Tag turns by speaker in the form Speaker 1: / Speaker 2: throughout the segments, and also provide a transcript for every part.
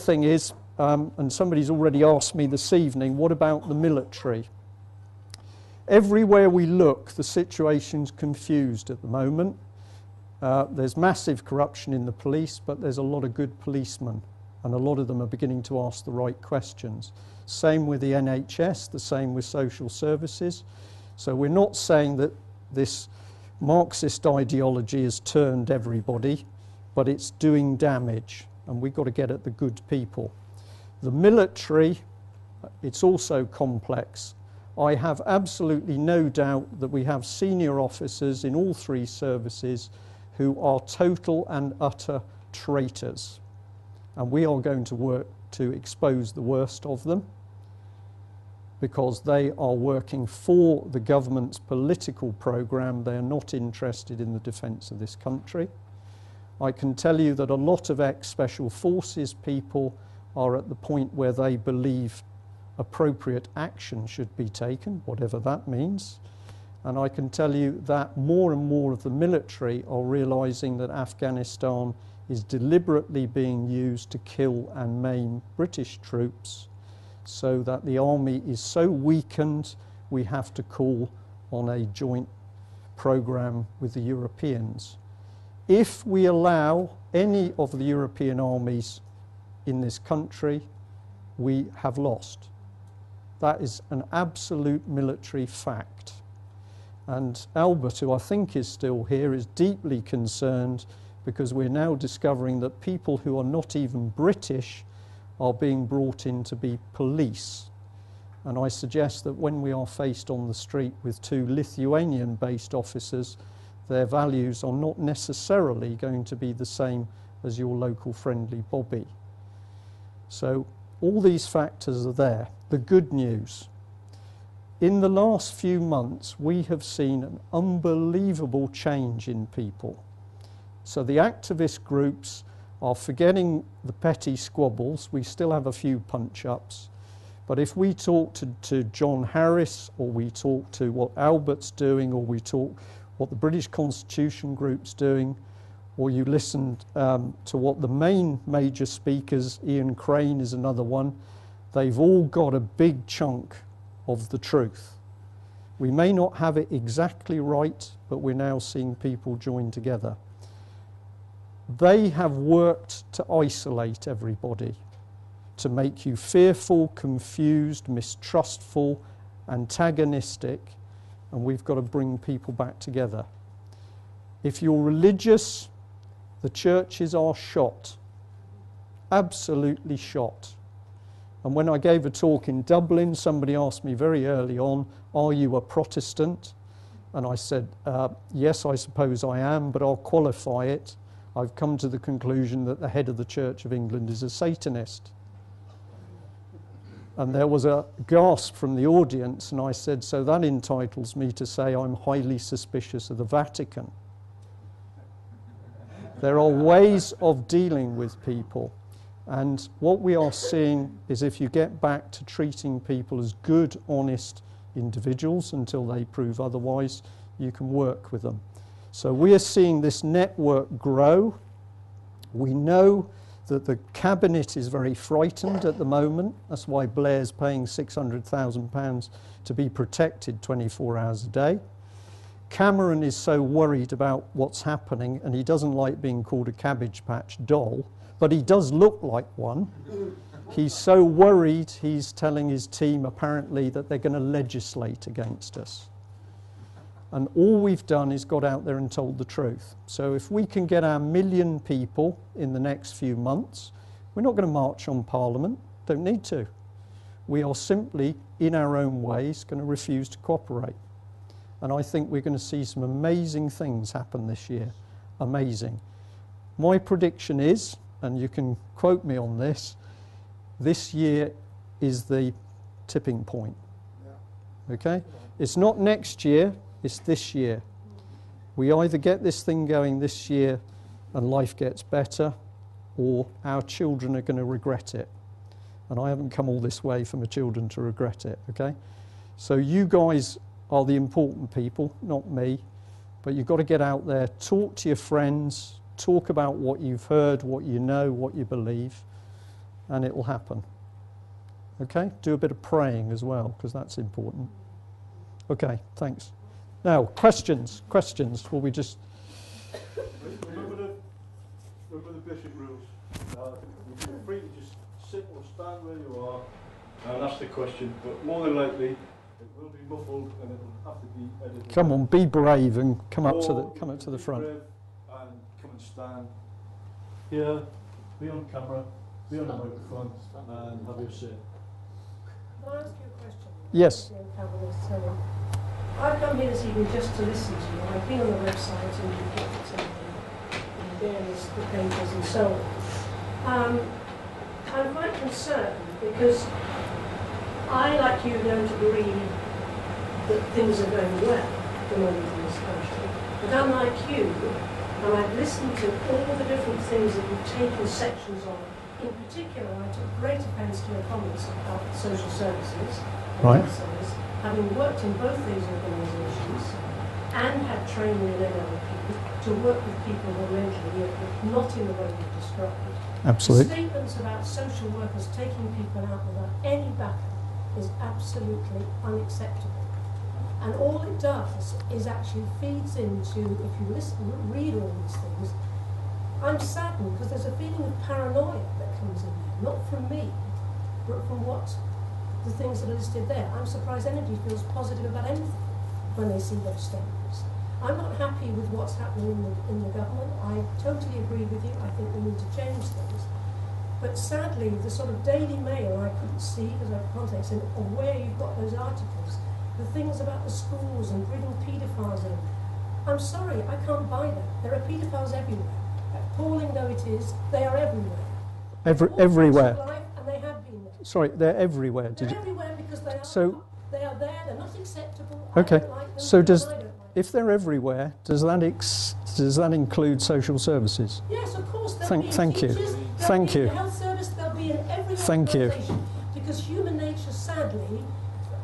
Speaker 1: thing is, and somebody's already asked me this evening, what about the military? Everywhere we look, the situation's confused at the moment. There's massive corruption in the police, but there's a lot of good policemen, and a lot of them are beginning to ask the right questions. Same with the NHS, the same with social services. So we're not saying that this Marxist ideology has turned everybody, but it's doing damage, and we've got to get at the good people. The military, it's also complex. I have absolutely no doubt that we have senior officers in all three services who are total and utter traitors, and we are going to work to expose the worst of them, because they are working for the government's political programme. They are not interested in the defence of this country. I can tell you that a lot of ex-Special Forces people are at the point where they believe appropriate action should be taken, whatever that means. And I can tell you that more and more of the military are realising that Afghanistan is deliberately being used to kill and maim British troops, so that the army is so weakened we have to call on a joint programme with the Europeans. If we allow any of the European armies in this country, we have lost. That is an absolute military fact. And Albert, who I think is still here, is deeply concerned because we're now discovering that people who are not even British are being brought in to be police. And I suggest that when we are faced on the street with two Lithuanian-based officers, their values are not necessarily going to be the same as your local friendly Bobby. So all these factors are there. The good news. In the last few months, we have seen an unbelievable change in people. So the activist groups are forgetting the petty squabbles. We still have a few punch-ups. But if we talk to John Harris, or we talk to what Albert's doing, or we talk what the British Constitution Group's doing, or you listen to what the main major speakers, Ian Crane is another one, they've all got a big chunk of the truth. We may not have it exactly right, but we're now seeing people join together. They have worked to isolate everybody, to make you fearful, confused, mistrustful, antagonistic, and we've got to bring people back together. If you're religious, the churches are shot, absolutely shot. And when I gave a talk in Dublin, somebody asked me very early on, are you a Protestant? And I said, yes, I suppose I am, but I'll qualify it. I've come to the conclusion that the head of the Church of England is a Satanist. And there was a gasp from the audience, and I said, so that entitles me to say I'm highly suspicious of the Vatican. There are ways of dealing with people, and what we are seeing is if you get back to treating people as good, honest individuals until they prove otherwise, you can work with them. So we are seeing this network grow. We know that the cabinet is very frightened at the moment. That's why Blair's paying £600,000 to be protected 24 hours a day. Cameron is so worried about what's happening, and he doesn't like being called a Cabbage Patch doll, but he does look like one. He's so worried, he's telling his team apparently that they're going to legislate against us. And all we've done is got out there and told the truth. So if we can get our 1 million people in the next few months, we're not going to march on Parliament, don't need to. We are simply, in our own ways, going to refuse to cooperate. And I think we're going to see some amazing things happen this year. Amazing. My prediction is, and you can quote me on this year is the tipping point. Okay? It's not next year. It's this year. We either get this thing going this year and life gets better, or our children are going to regret it. And I haven't come all this way for my children to regret it, okay? So you guys are the important people, not me, but you've got to get out there, talk to your friends, talk about what you've heard, what you know, what you believe, and it will happen. Okay? Do a bit of praying as well, because that's important. Okay, thanks. Now, questions? Will we just...
Speaker 2: Remember the basic rules. You feel free to just sit or stand where you are and ask the question, but more than likely it will be muffled and it will have to be edited.
Speaker 1: Come on, be brave and come up to the front.
Speaker 2: Brave and come and stand here, be on camera, be on the microphone, and have your say.
Speaker 3: Can I ask you a question?
Speaker 1: Yes.
Speaker 3: I've come here this evening just to listen to you. I've been on the website and you've looked at the various papers and so on. I'm quite concerned because I, like you, don't agree that things are going well at the moment in this country. But unlike you, and I've listened to all the different things that you've taken sections on. In particular, I took great offence to your comments about social services.
Speaker 1: Right.
Speaker 3: Service, having worked in both these organisations and had training in NLP to work with people who are mentally ill, but not in the way you've described.
Speaker 1: Absolutely.
Speaker 3: The statements about social workers taking people out without any backup is absolutely unacceptable. And all it does is actually feeds into, if you read all these things, I'm saddened because there's a feeling of paranoia that comes in there, not from me, but from the things that are listed there. I'm surprised Energy feels positive about anything when they see those statements. I'm not happy with what's happening in the government. I totally agree with you. I think we need to change things. But sadly, the sort of Daily Mail I couldn't see because of context of where you've got those articles, the things about the schools and bringing paedophiles in. I'm sorry, I can't buy that. There are paedophiles everywhere. Appalling though it is, they are everywhere.
Speaker 1: Everywhere.
Speaker 3: Life, and they have been there.
Speaker 1: Sorry, they're everywhere.
Speaker 3: They're everywhere because they are.
Speaker 1: So,
Speaker 3: they are there. They're not acceptable.
Speaker 1: Okay.
Speaker 3: I don't like them,
Speaker 1: So
Speaker 3: and
Speaker 1: does,
Speaker 3: I don't like them.
Speaker 1: if they're everywhere, does that include social services?
Speaker 3: Yes, of course.
Speaker 1: Thank you. Thank you.
Speaker 3: The health service, they'll be in every
Speaker 1: Thank you.
Speaker 3: organisation, because human nature, sadly,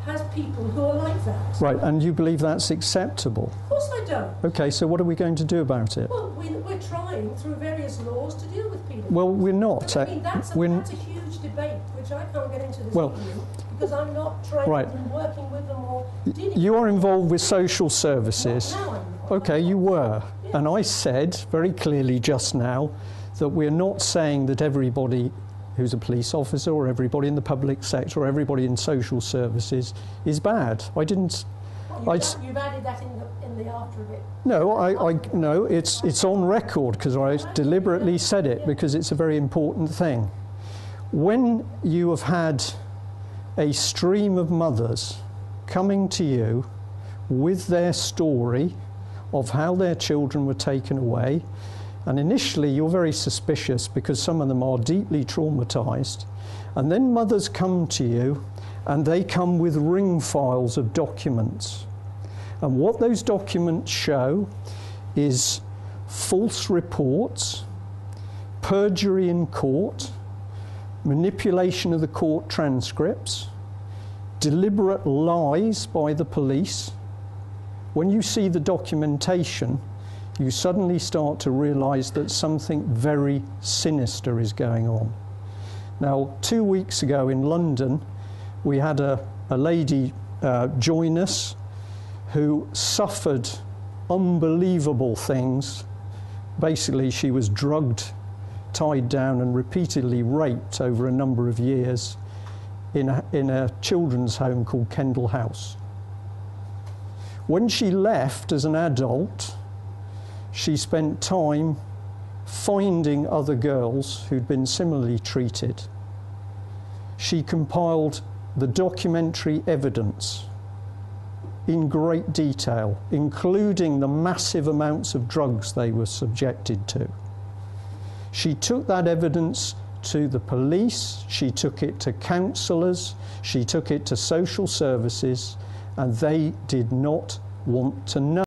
Speaker 3: has people who are like that.
Speaker 1: Right, and you believe that's acceptable?
Speaker 3: Of course I don't.
Speaker 1: Okay, so what are we going to do about it?
Speaker 3: Well, we're trying through various laws to deal with people.
Speaker 1: Well, we're not.
Speaker 3: I mean, that's a huge debate, which I can't get into this evening, because I'm not trying and working with them or dealing
Speaker 1: You are involved with social services.
Speaker 3: Now I'm not.
Speaker 1: Okay, you were. Yeah. And I said very clearly just now that we're not saying that everybody who's a police officer or everybody in the public sector or everybody in social services is bad. I didn't...
Speaker 3: You've added that in the after of it.
Speaker 1: No, no, it's on record because I deliberately said it because it's a very important thing. When you have had a stream of mothers coming to you with their story of how their children were taken away, and initially you're very suspicious because some of them are deeply traumatised, and then mothers come to you and they come with ring files of documents. And what those documents show is false reports, perjury in court, manipulation of the court transcripts, deliberate lies by the police. When you see the documentation, you suddenly start to realise that something very sinister is going on. Now, 2 weeks ago in London, we had a lady join us who suffered unbelievable things. Basically, she was drugged, tied down and repeatedly raped over a number of years in a children's home called Kendall House. When she left as an adult, she spent time finding other girls who'd been similarly treated. She compiled the documentary evidence in great detail, including the massive amounts of drugs they were subjected to. She took that evidence to the police, she took it to counsellors, she took it to social services, and they did not want to know.